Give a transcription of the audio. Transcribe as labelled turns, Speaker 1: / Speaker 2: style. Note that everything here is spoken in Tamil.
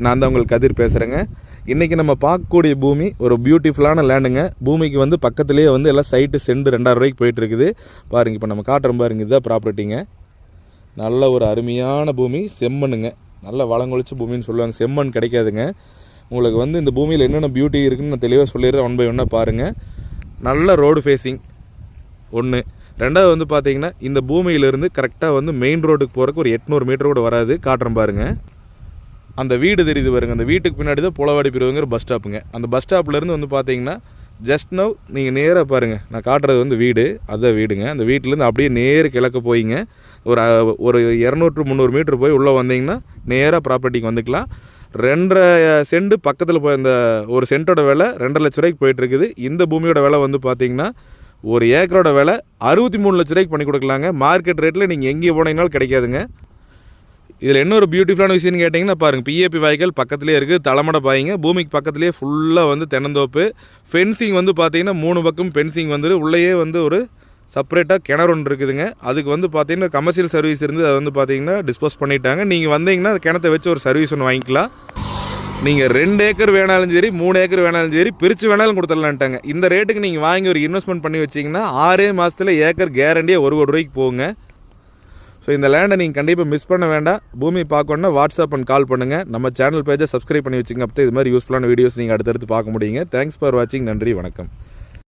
Speaker 1: நான் தான் உங்களுக்கு கதிர் பேசுகிறேங்க. இன்றைக்கி நம்ம பார்க்கக்கூடிய பூமி ஒரு பியூட்டிஃபுல்லான லேண்டுங்க. பூமிக்கு வந்து பக்கத்துலேயே வந்து எல்லாம் சைட்டு செண்டு 2000 ரூபாய்க்கு போயிட்டுருக்குது. பாருங்கள், இப்போ நம்ம காட்டுறோம் பாருங்கள், இதுதான் ப்ராப்பர்ட்டிங்க. நல்ல ஒரு அருமையான பூமி, செம்மண்ணுங்க. நல்ல வளங்கொழிச்ச பூமின்னு சொல்லுவாங்க. செம்மண் கிடைக்காதுங்க. உங்களுக்கு வந்து இந்த பூமியில் என்னென்ன பியூட்டி இருக்குதுன்னு நான் தெளிவாக சொல்லிடுறேன். 1 by 1 பாருங்கள். நல்ல ரோடு ஃபேஸிங் ஒன்று. ரெண்டாவது வந்து பார்த்தீங்கன்னா, இந்த பூமியிலேருந்து கரெக்டாக வந்து மெயின் ரோடுக்கு போகிறக்கு ஒரு 800 மீட்டர் கூட வராது. காட்டுறோம் பாருங்கள். அந்த வீடு தெரியுது பாருங்க. அந்த வீட்டுக்கு பின்னாடி தான் புலவாடி பிரிவுங்கிற பஸ் ஸ்டாப்புங்க. அந்த பஸ் ஸ்டாப்லேருந்து வந்து பார்த்தீங்கன்னா ஜஸ்ட் நவ் நீங்கள் நேராக பாருங்கள், நான் காட்டுறது வந்து வீடு, அதுதான் வீடுங்க. அந்த வீட்டிலேருந்து அப்படியே நேரு கிழக்கு போயிங்க ஒரு 200-300 மீட்டர் போய் உள்ளே வந்தீங்கன்னா நேராக ப்ராப்பர்ட்டிக்கு வந்துக்கலாம். 2.5 சென்ட் பக்கத்தில் போய் அந்த ஒரு சென்ட்டோட விலை 2.5 லட்ச ரூபாய்க்கு போயிட்டுருக்குது. இந்த பூமியோட விலை வந்து பார்த்தீங்கன்னா ஒரு ஏக்கரோட விலை 63 லட்ச ரூபாய்க்கு பண்ணி கொடுக்கலாங்க. மார்க்கெட் ரேட்டில் நீங்கள் எங்கே போனீங்கனாலும் கிடைக்காதுங்க. இதில் என்ன ஒரு பியூட்டிஃபுல்லான விஷயம்னு கேட்டிங்கன்னா பாருங்கள், பிஏபி வாய்க்கால் பக்கத்துலேயே இருக்குது. தலைமடை பாய்ங்க. பூமிக்கு பக்கத்துலேயே ஃபுல்லாக வந்து தென்னந்தோப்பு. ஃபென்சிங் வந்து பார்த்தீங்கன்னா 3 பக்கம் ஃபென்சிங் வந்து உள்ளேயே வந்து ஒரு செப்பரேட்டாக கிணறு ஒன்று இருக்குதுங்க. அதுக்கு வந்து பார்த்தீங்கன்னா கமர்ஷியல் சர்வீஸ் இருந்து அதை வந்து பார்த்தீங்கன்னா டிஸ்போஸ் பண்ணிட்டாங்க. நீங்கள் வந்தீங்கன்னா கிணத்தை வச்சு ஒரு சர்வீஸ் ஒன்று வாங்கிக்கலாம். நீங்கள் 2 ஏக்கர் வேணாலும் சரி, 3 ஏக்கர் வேணாலும் சரி, பிரித்து வேணாலும் கொடுத்துடலான்ட்டாங்க. இந்த ரேட்டுக்கு நீங்கள் வாங்கி ஒரு இன்வெஸ்ட்மெண்ட் பண்ணி வச்சிங்கன்னா 6 மாதத்தில் ஏக்கர் கேரண்டியாக 1 கோடி ரூபாய்க்கு போகுங்க. ஸோ இந்த லேண்டை நீங்கள் கண்டிப்பாக மிஸ் பண்ண வேண்டாம். பூமி பார்க்கணுன்னா வாட்ஸ்அப் அண்ட் கால் பண்ணுங்கள். நம்ம சேனல் பேஜை சப்ஸ்கிரைப் பண்ணி வச்சுங்க. அப்போ இது மாதிரி யூஸ்ஃபுல்லான வீடியோஸ் நீங்கள் அடுத்தடுத்து பார்க்க முடியுங்க. தேங்க்ஸ் ஃபார் வாட்சிங். நன்றி, வணக்கம்.